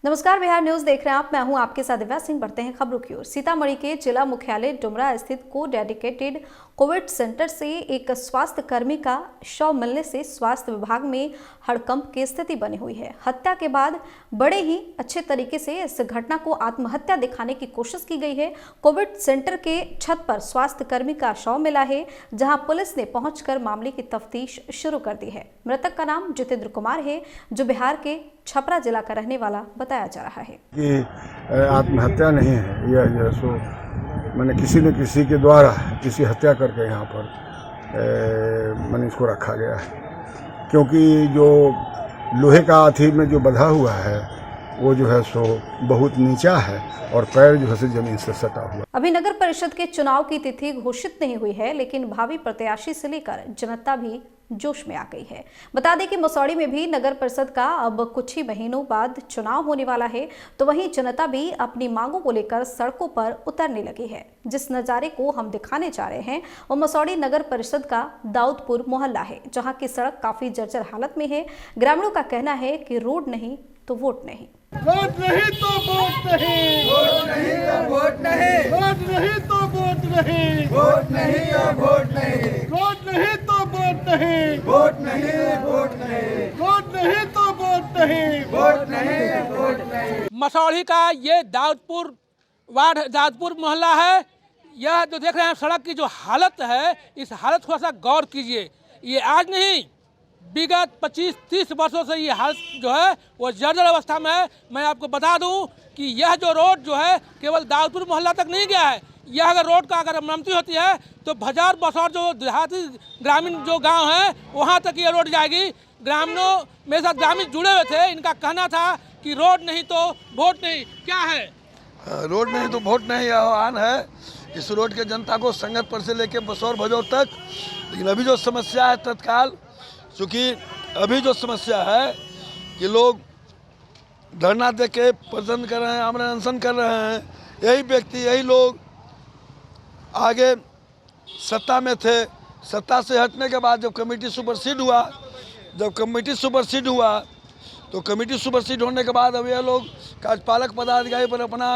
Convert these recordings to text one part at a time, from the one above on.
नमस्कार, बिहार न्यूज देख रहे हैं आप। मैं हूं आपके साथ दिव्या सिंह। बढ़ते हैं खबरों की ओर। सीतामढ़ी के जिला मुख्यालय डुमरा स्थित को डेडिकेटेड कोविड सेंटर से एक स्वास्थ्य कर्मी का शव मिलने से स्वास्थ्य विभाग में हड़कंप की स्थिति बनी हुई है। हत्या के बाद बड़े ही अच्छे तरीके से इस घटना को आत्महत्या दिखाने की कोशिश की गई है। कोविड सेंटर के छत पर स्वास्थ्य कर्मी का शव मिला है, जहां पुलिस ने पहुंचकर मामले की तफ्तीश शुरू कर दी है। मृतक का नाम जितेंद्र कुमार है, जो बिहार के छपरा जिला का रहने वाला बताया जा रहा है। कि आत्महत्या नहीं है, यह सो मैंने किसी न किसी के द्वारा किसी हत्या करके यहाँ पर मैंने इसको रखा गया है, क्योंकि जो लोहे का आथी में जो बंधा हुआ है वो जो है सो बहुत नीचा है और पैर जो है जमीन से सटा हुआ। अभी नगर परिषद के चुनाव की तिथि घोषित नहीं हुई है, लेकिन भावी प्रत्याशी से लेकर जनता भी जोश में आ गई है। बता दें कि मसौड़ी में भी नगर परिषद का अब कुछ ही महीनों बाद चुनाव होने वाला है, तो वहीं जनता भी अपनी मांगों को लेकर सड़कों पर उतरने लगी है। जिस नज़ारे को हम दिखाने जा रहे हैं वो मसौड़ी नगर परिषद का दाऊदपुर मोहल्ला है, जहां की सड़क काफी जर्जर हालत में है। ग्रामीणों का कहना है कि रोड नहीं तो वोट नहीं। वोट नहीं तो वोट नहीं, वोट नहीं तो वोट नहीं, वोट नहीं तो वोट नहीं, वोट नहीं तो वोट नहीं, वोट नहीं तो वोट नहीं, वोट नहीं वोट नहीं, वोट नहीं तो वोट नहीं, वोट नहीं वोट नहीं। मसौड़ी का ये दाऊदपुर वार्ड दाऊदपुर मोहल्ला है। यह जो देख रहे हैं सड़क की जो हालत है, इस हालत को थोड़ा सा गौर कीजिए। ये आज नहीं, विगत 25-30 वर्षों से ये हालत जो है वो जर्जर अवस्था में है। मैं आपको बता दूं कि यह जो रोड जो है केवल दाऊदपुर मोहल्ला तक नहीं गया है। यह अगर रोड का अगर मरम्मती होती है तो बाजार बसौर जो देहाती ग्रामीण जो गांव है वहां तक ये रोड जाएगी। ग्रामीणों मेरे साथ ग्रामीण जुड़े हुए थे, इनका कहना था कि रोड नहीं तो वोट नहीं। क्या है? रोड नहीं तो वोट नहीं आह्वान है। इस रोड के जनता को संगतपुर से लेकर बसौर भजौर तक। लेकिन अभी जो समस्या है तत्काल, चूँकि अभी जो समस्या है कि लोग धरना दे के प्रदर्शन कर रहे हैं, आमरण अनशन कर रहे हैं, यही व्यक्ति यही लोग आगे सत्ता में थे। सत्ता से हटने के बाद जब कमेटी सुपरसीड हुआ, तो कमेटी सुपरसीड होने के बाद अब ये लोग कार्यपालक पदाधिकारी पर अपना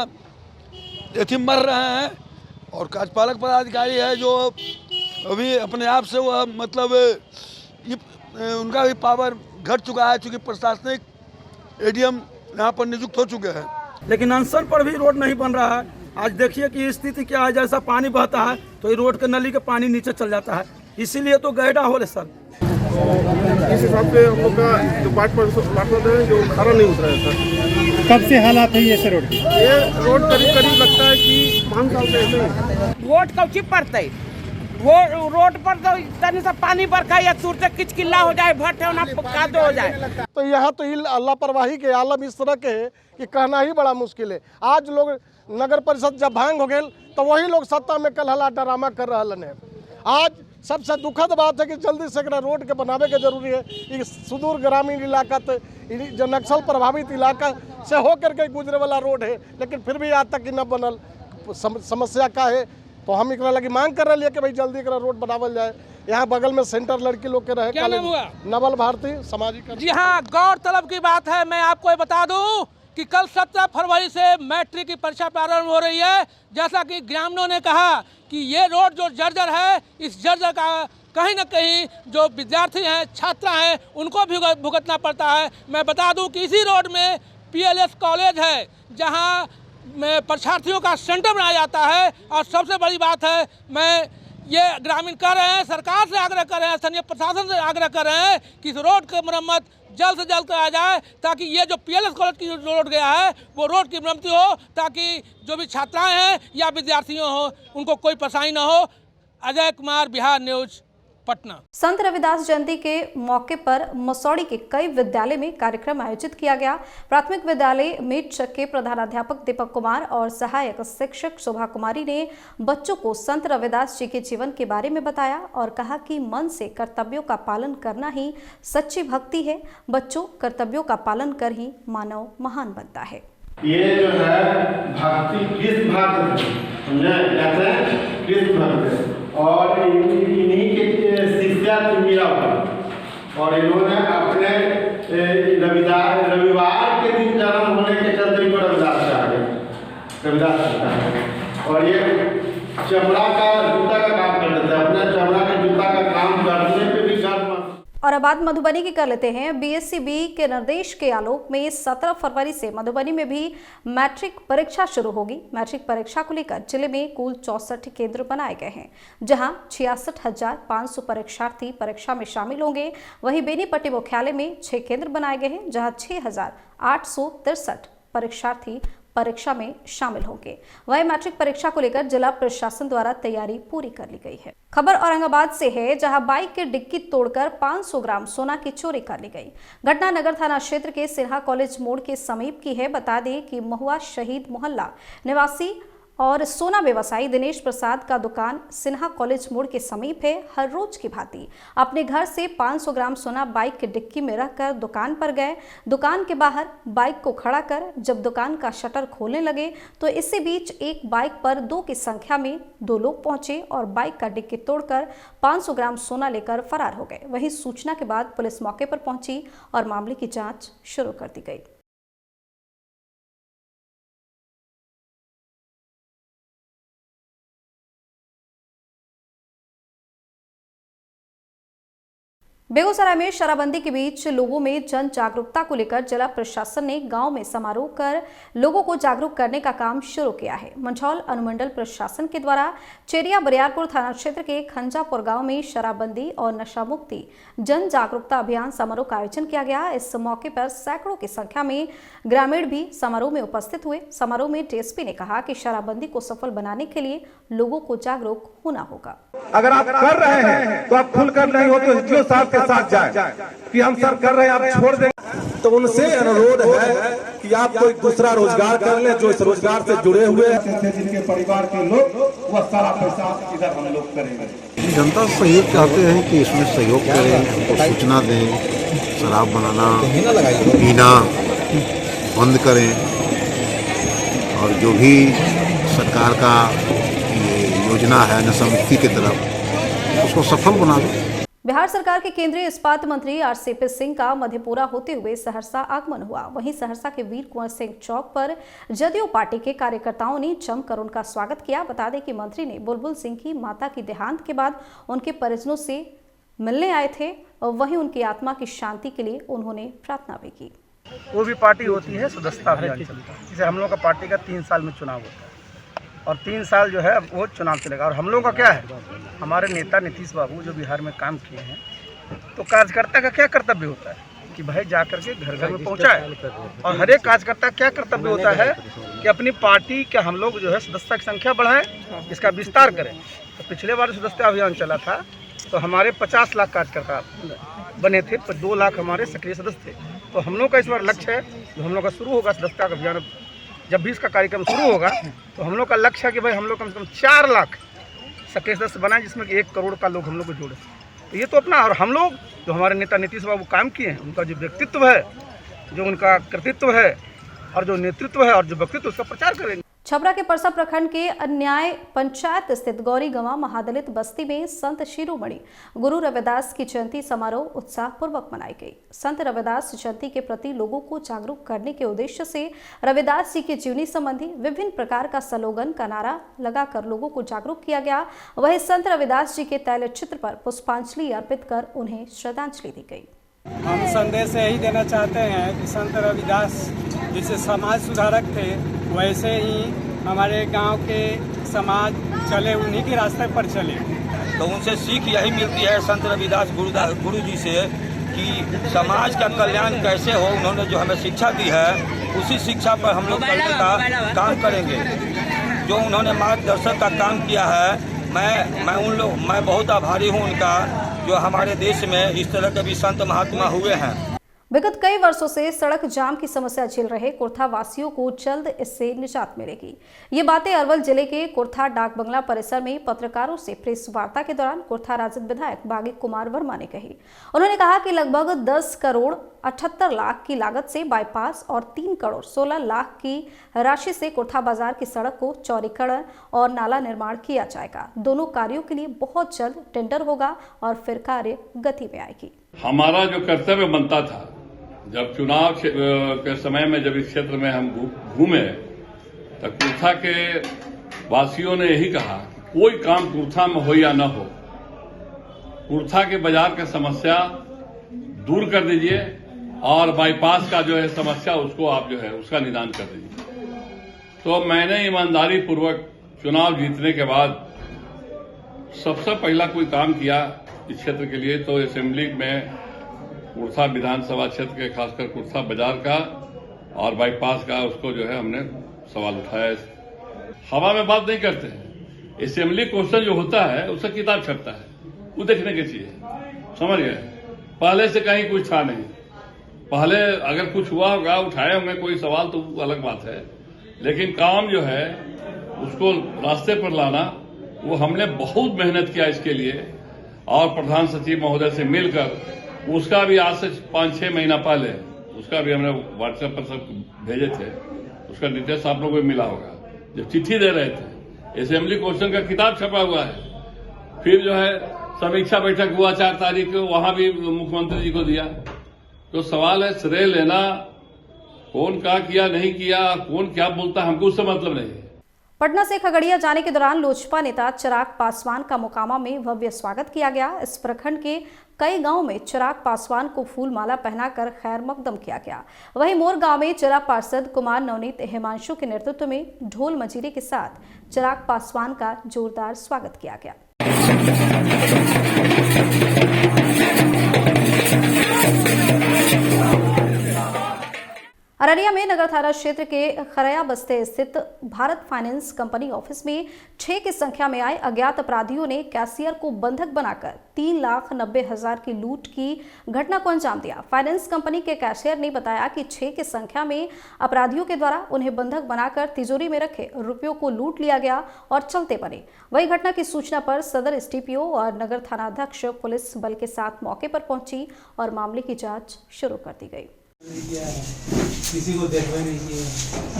एथी मर रहे हैं। और कार्यपालक पदाधिकारी है जो अभी अपने आप से वह मतलब उनका भी पावर घट चुका है, क्योंकि प्रशासनिक एडीएम यहाँ पर नियुक्त हो चुके हैं। लेकिन अनशन पर भी रोड नहीं बन रहा है। आज देखिए कि स्थिति क्या है, जैसा पानी बहता है तो ये रोड के नली के पानी नीचे चल जाता है, इसीलिए तो गहरा हो सर। इस हिसाब से हम लोग का जो पार्टनर है जो खरा नहीं उतरा है सर। कब से हालात है ये रोड की? ये रोड करीब लगता है कि 5 साल से ऐसे वोट कौची पड़ते वो रोड पर तो तनी सा पानी बरखा या तुरंत किचकिल्ला हो जाए, भट्ट होना कादो हो जाए। तो यहाँ तो लापरवाही के आलम इस तरह के है कि कहना ही बड़ा मुश्किल है। आज लोग नगर परिषद जब भांग हो गए तो वही लोग सत्ता में कलहला ड्रामा कर रहे हैं। आज सबसे दुखद बात है कि जल्दी से रोड के बनावे के जरूरी है। ये सुदूर ग्रामीण इलाका जो नक्सल प्रभावित इलाका से होकर के गुजरे वाला रोड है, लेकिन फिर भी आज तक न बनल। समस्या का है तो हम एकरा लगी मांग कर रहे हैं कि भाई जल्दी एकरा रोड बनावल जाए। यहाँ बगल में सेंटर लड़की लोग के रहे। क्या नाम हुआ? नवल भारती सामाजिक। जी हाँ, गौरतलब की बात है। मैं आपको ये बता दूं कि कल 17 फरवरी से मैट्रिक की परीक्षा प्रारंभ हो रही है। जैसा कि ग्रामीणों ने कहा कि ये रोड जो जर्जर है, इस जर्जर का कहीं ना कहीं जो विद्यार्थी हैं, छात्र हैं, उनको भी भुगतना पड़ता है। मैं बता दूं कि इसी रोड में PLS कॉलेज है, जहां परीक्षार्थियों का सेंटर बनाया जाता है। और सबसे बड़ी बात है, मैं ये ग्रामीण कर रहे हैं, सरकार से आग्रह कर रहे हैं, स्थानीय प्रशासन से आग्रह कर रहे हैं कि इस रोड की मरम्मत जल्द से जल्द कराया जाए, ताकि ये जो PLS कॉलेज की रोड गया है वो रोड की मरम्मती हो, ताकि जो भी छात्राएं हैं या विद्यार्थियों हो उनको कोई परेशानी न हो। अजय कुमार, बिहार न्यूज, पटना। संत रविदास जयंती के मौके पर मसौड़ी के कई विद्यालय में कार्यक्रम आयोजित किया गया। प्राथमिक विद्यालय मेटचक के प्रधानाध्यापक दीपक कुमार और सहायक शिक्षक शोभा कुमारी ने बच्चों को संत रविदास जी के जीवन के बारे में बताया और कहा कि मन से कर्तव्यों का पालन करना ही सच्ची भक्ति है। बच्चों, कर्तव्यों का पालन कर ही मानव महान बनता है। ये जो है भक्ति कृष्ण भक्त समझे, कृष्ण भक्त और इन्हीं के शिष्या मीरा और इन्होंने अपने रविवार के दिन जन्म होने के रविदास जूता है। और ये चमड़ा का जूता का काम कर देता है, अपने चमड़ा के जूता का काम करने पे भी गर्व। और अब बात मधुबनी की कर लेते हैं। बीएससीबी के निर्देश के आलोक में 17 फरवरी से मधुबनी में भी मैट्रिक परीक्षा शुरू होगी। मैट्रिक परीक्षा को लेकर जिले में कुल 64 केंद्र बनाए गए हैं, जहां 66,500 परीक्षार्थी परीक्षा में शामिल होंगे। वहीं बेनीपट्टी मुख्यालय में 6 केंद्र बनाए गए हैं, जहां 6,863 परीक्षार्थी परीक्षा में शामिल होंगे। वहीं मैट्रिक परीक्षा को लेकर जिला प्रशासन द्वारा तैयारी पूरी कर ली गई है। खबर औरंगाबाद से है, जहां बाइक की डिक्की तोड़कर 500 ग्राम सोना की चोरी कर ली गई। घटना नगर थाना क्षेत्र के सिन्हा कॉलेज मोड़ के समीप की है। बता दें कि महुआ शहीद मोहल्ला निवासी और सोना व्यवसायी दिनेश प्रसाद का दुकान सिन्हा कॉलेज मोड़ के समीप है। हर रोज की भांति अपने घर से 500 ग्राम सोना बाइक की डिक्की में रखकर दुकान पर गए। दुकान के बाहर बाइक को खड़ा कर जब दुकान का शटर खोलने लगे तो इसी बीच एक बाइक पर 2 की संख्या में 2 लोग पहुंचे और बाइक का डिक्की तोड़कर 500 ग्राम सोना लेकर फरार हो गए। वहीं सूचना के बाद पुलिस मौके पर पहुंची और मामले की जाँच शुरू कर दी गई। बेगूसराय में शराबबंदी के बीच लोगों में जन जागरूकता को लेकर जिला प्रशासन ने गांव में समारोह कर लोगों को जागरूक करने का काम शुरू किया है। मंझौल अनुमंडल प्रशासन के द्वारा चेरिया बरियारपुर थाना क्षेत्र के खंजापुर गांव में शराबबंदी और नशा मुक्ति जन जागरूकता अभियान समारोह का आयोजन किया गया। इस मौके पर सैकड़ों की संख्या में ग्रामीण भी समारोह में उपस्थित हुए। समारोह में डीएसपी ने कहा कि शराबबंदी को सफल बनाने के लिए लोगों को जागरूक होना होगा। अगर आप कर रहे हैं तो आप खुलकर नहीं हो तो जो साथ के साथ जाए कि हम सर कर रहे हैं आप छोड़ दें, तो उनसे अनुरोध है कि आप कोई दूसरा रोजगार कर ले जो इस रोजगार से जुड़े हुए हैं, जिनके परिवार के लोग वह सारा पैसा इधर हम लोग करेंगे। जनता सहयोग चाहते हैं कि इसमें सहयोग करें, हमको सूचना दें, शराब बनाना पीना बंद करें और जो भी सरकार का योजना है नशा मुक्ति की तरफ उसको सफल बना दें। बिहार सरकार के केंद्रीय इस्पात मंत्री आरसीपी सिंह का मधेपुरा होते हुए सहरसा आगमन हुआ। वहीं सहरसा के वीर कुंवर सिंह चौक पर जदयू पार्टी के कार्यकर्ताओं ने जमकर उनका स्वागत किया। बता दें कि मंत्री ने बुलबुल सिंह की माता की देहांत के बाद उनके परिजनों से मिलने आए थे और वहीं उनकी आत्मा की शांति के लिए उन्होंने प्रार्थना भी की। वो भी पार्टी होती है सदस्यता अभियान चलता है, जैसे हम लोग का पार्टी का 3 साल में चुनाव होता है और 3 साल जो है वो चुनाव चलेगा। और हम लोगों का क्या है, हमारे नेता नीतीश बाबू जो बिहार में काम किए हैं, तो कार्यकर्ता का क्या कर्तव्य होता है कि भाई जा करके घर घर में पहुंचाए। और हर एक कार्यकर्ता क्या कर्तव्य होता है कि अपनी पार्टी के हम लोग जो है सदस्यता की संख्या बढ़ाएं, इसका विस्तार करें। तो पिछले बार सदस्यता अभियान चला था तो हमारे 50 लाख कार्यकर्ता बने थे, पर 2 लाख हमारे सक्रिय सदस्य थे। तो हम लोग का इस बार लक्ष्य है, जो हम लोग का शुरू होगा सदस्यता का अभियान, जब भी इसका कार्यक्रम शुरू होगा तो हम लोग का लक्ष्य है कि भाई हम लोग कम से कम 4 लाख सक्रिय सदस्य बनाए, जिसमें कि 1 करोड़ का लोग हम लोग को जोड़े। तो ये तो अपना, और हम लोग जो हमारे नेता नीतीश बाबू काम किए हैं, उनका जो व्यक्तित्व है, जो उनका कृतित्व है और जो नेतृत्व है और जो व्यक्तित्व, उसका प्रचार करेंगे। छपरा के परसा प्रखंड के अन्याय पंचायत स्थित गौरी गंवा महादलित बस्ती में संत शिरोमणि गुरु रविदास की जयंती समारोह उत्साह पूर्वक मनाई गई। संत रविदास जयंती के प्रति लोगों को जागरूक करने के उद्देश्य से रविदास जी की जीवनी संबंधी विभिन्न प्रकार का स्लोगन का नारा लगाकर लोगों को जागरूक किया गया। वहीं संत रविदास जी के तैल चित्र पर पुष्पांजलि अर्पित कर उन्हें श्रद्धांजलि दी गई। हम संदेश यही देना चाहते हैं कि संत रविदास जैसे समाज सुधारक थे, वैसे ही हमारे गांव के समाज चले, उन्हीं के रास्ते पर चले। तो उनसे सीख यही मिलती है संत रविदास गुरु जी से कि समाज का कल्याण कैसे हो। उन्होंने जो हमें शिक्षा दी है उसी शिक्षा पर हम लोग चलने का काम करेंगे। जो उन्होंने मार्गदर्शक का काम किया है, मैं बहुत आभारी हूँ उनका, जो हमारे देश में इस तरह के भी संत महात्मा हुए हैं। विगत कई वर्षों से सड़क जाम की समस्या झेल रहे कुर्था वासियों को जल्द इससे निजात मिलेगी। ये बातें अरवल जिले के कुर्था डाक बंगला परिसर में पत्रकारों से प्रेस वार्ता के दौरान कुर्था राजद विधायक बागी कुमार वर्मा ने कही। उन्होंने कहा कि लगभग 10 करोड़ 78 लाख की लागत से बाईपास और 3 करोड़ 16 लाख की राशि से कुर्था बाजार की सड़क को चौड़ीकरण और नाला निर्माण किया जाएगा। दोनों कार्यों के लिए बहुत जल्द टेंडर होगा और फिर कार्य गति में आएगी। हमारा जो कर्तव्य बनता था, जब चुनाव के समय में जब इस क्षेत्र में हम घूमे तो कुर्था के वासियों ने यही कहा कोई काम कुर्था में हो या न हो, कुर्था के बाजार का समस्या दूर कर दीजिए और बाईपास का जो है समस्या उसको आप जो है उसका निदान कर दीजिए। तो मैंने ईमानदारी पूर्वक चुनाव जीतने के बाद सबसे पहला कोई काम किया इस क्षेत्र के लिए, तो असेंबली में कुर्था विधानसभा क्षेत्र के खासकर कुर्था बाजार का और बाईपास का उसको जो है हमने सवाल उठाया। हवा में बात नहीं करते हैं, असेंबली क्वेश्चन जो होता है उसका किताब छपता है, वो देखने की चीज है, समझ गए। पहले से कहीं कुछ था नहीं, पहले अगर कुछ हुआ होगा उठाए होंगे कोई सवाल तो अलग बात है, लेकिन काम जो है उसको रास्ते पर लाना वो हमने बहुत मेहनत किया इसके लिए। और प्रधान सचिव महोदय से मिलकर उसका भी आज से 5-6 महीना पहले उसका भी हमने व्हाट्सएप पर सब भेजे थे, उसका डिटेल्स आप लोगों को मिला होगा। जब चिट्ठी दे रहे थे असेंबली क्वेश्चन का किताब छपा हुआ है। फिर जो है समीक्षा बैठक हुआ 4 तारीख को, वहां भी मुख्यमंत्री जी को दिया। तो सवाल है श्रेय लेना, कौन क्या किया नहीं किया, कौन क्या बोलता, हमको उससे मतलब नहीं है। पटना से खगड़िया जाने के दौरान लोजपा नेता चिराग पासवान का मोकामा में भव्य स्वागत किया गया। इस प्रखंड के कई गांवों में चिराग पासवान को फूल माला पहनाकर खैर मकदम किया गया। वहीं मोर गांव में जिला पार्षद कुमार नवनीत हिमांशु के नेतृत्व में ढोल मजीरे के साथ चिराग पासवान का जोरदार स्वागत किया गया। अररिया में नगर थाना क्षेत्र के खरया बस्ते स्थित भारत फाइनेंस कंपनी ऑफिस में 6 की संख्या में आए अज्ञात अपराधियों ने कैशियर को बंधक बनाकर 3,90,000 की लूट की घटना को अंजाम दिया। फाइनेंस कंपनी के कैशियर ने बताया कि 6 की संख्या में अपराधियों के द्वारा उन्हें बंधक बनाकर तिजोरी में रखे रुपयों को लूट लिया गया और चलते बने। वही घटना की सूचना पर सदर एसडीपीओ और नगर थानाध्यक्ष पुलिस बल के साथ मौके पर पहुंची और मामले की जाँच शुरू कर दी गई। किसी को देखा नहीं किया,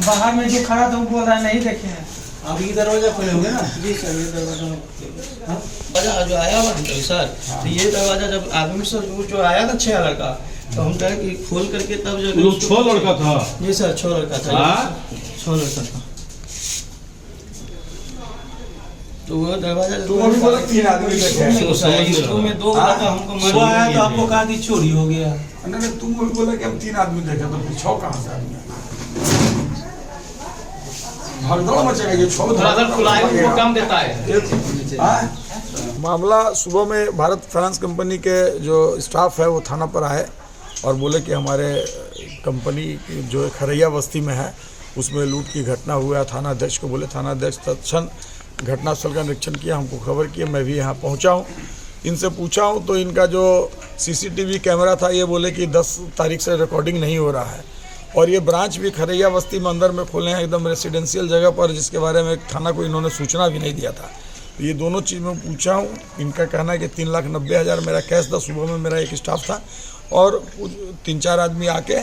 बाहर में जो खड़ा था वो बोल रहा है नहीं देखे हैं। अभी ये दरवाजा खोले होंगे ना? जी सर, ये दरवाजा जो आया हुआ सर, तो ये दरवाजा जब आदमी से जो आया था 6 लड़का, तो हम कहे कि खोल करके तब जो 6 लड़का था। जी सर, 6 लड़का था, 6 लड़का था। तो वो दरवाजा तो अभी बोला 3 आदमी देखे, तो में 2 लड़का हमको मार आया, तो आपको कहा कि चोरी हो गया। नहीं, तुम बोला कि हम 3 आदमी देखे, तो 6 कहाँ से आदमी? भगदड़ मचेगा, ये 6 कम देता है। मामला सुबह में भारत फाइनेंस कंपनी के जो स्टाफ है वो थाना पर आए और बोले कि हमारे कंपनी जो खरैया बस्ती में है उसमें लूट की घटना हुआ है। थाना अध्यक्ष को बोले, थाना अध्यक्ष तत्क्षण घटनास्थल का निरीक्षण किया, हमको खबर किया, मैं भी यहाँ पहुँचा हूँ। इनसे पूछा हूँ तो इनका जो सीसीटीवी कैमरा था ये बोले कि 10 तारीख से रिकॉर्डिंग नहीं हो रहा है। और ये ब्रांच भी खरैया बस्ती में अंदर में खोले हैं, एकदम रेसिडेंशियल जगह पर, जिसके बारे में थाना को इन्होंने सूचना भी नहीं दिया था। तो ये दोनों चीज़ में पूछा हूँ। इनका कहना है कि 3,90,000 मेरा कैश था। सुबह में मेरा एक स्टाफ था और 3-4 आदमी आके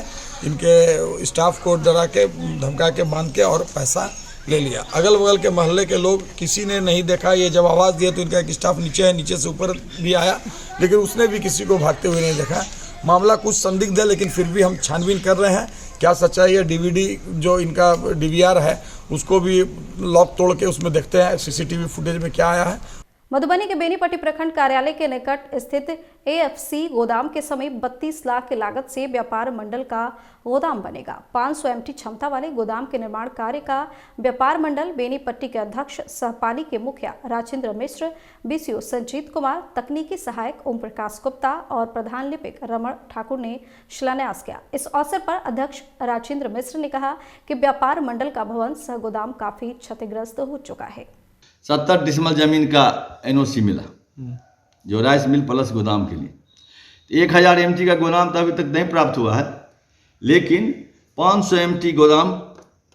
इनके स्टाफ को डरा के धमका के बांध के और पैसा ले लिया। अगल बगल के मोहल्ले के लोग किसी ने नहीं देखा। ये जब आवाज़ दिया तो इनका एक स्टाफ नीचे है, नीचे से ऊपर भी आया, लेकिन उसने भी किसी को भागते हुए नहीं देखा। मामला कुछ संदिग्ध है, लेकिन फिर भी हम छानबीन कर रहे हैं क्या सच्चाई है। डीवीडी जो इनका डीवीआर है उसको भी लॉक तोड़ के उसमें देखते हैं सीसीटीवी फुटेज में क्या आया है। मधुबनी के बेनीपट्टी प्रखंड कार्यालय के निकट स्थित एएफसी गोदाम के समीप 32 लाख की लागत से व्यापार मंडल का गोदाम बनेगा। 500 एमटी क्षमता वाले गोदाम के निर्माण कार्य का व्यापार मंडल बेनीपट्टी के अध्यक्ष सहपाली के मुखिया राजेंद्र मिश्र, बीसीओ संजीत कुमार, तकनीकी सहायक ओम प्रकाश गुप्ता और प्रधान लिपिक रमण ठाकुर ने शिलान्यास किया। इस अवसर पर अध्यक्ष राजेंद्र मिश्र ने कहा कि व्यापार मंडल का भवन सह गोदाम काफी क्षतिग्रस्त हो चुका है। 70 डिसमल जमीन का एनओसी मिला जो राइस मिल प्लस गोदाम के लिए। 1000 एमटी का गोदाम तो अभी तक नहीं प्राप्त हुआ है, लेकिन 500 एमटी गोदाम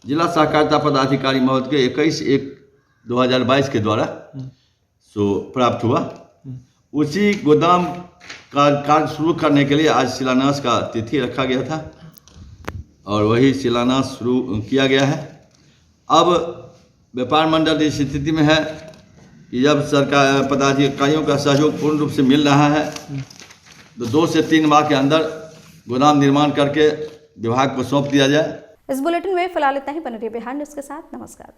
जिला सहकारिता पदाधिकारी महोदय के 21/1/2022 के द्वारा प्राप्त हुआ। उसी गोदाम का कार्य शुरू करने के लिए आज शिलान्यास का तिथि रखा गया था और वही शिलान्यास शुरू किया गया है। अब व्यापार मंडल इस स्थिति में है कि जब सरकार पदाधिकारियों का सहयोग पूर्ण रूप से मिल रहा है तो 2 से 3 माह के अंदर गोदाम निर्माण करके विभाग को सौंप दिया जाए। इस बुलेटिन में फिलहाल इतना ही। बने रहिए बिहार न्यूज़ के साथ। नमस्कार।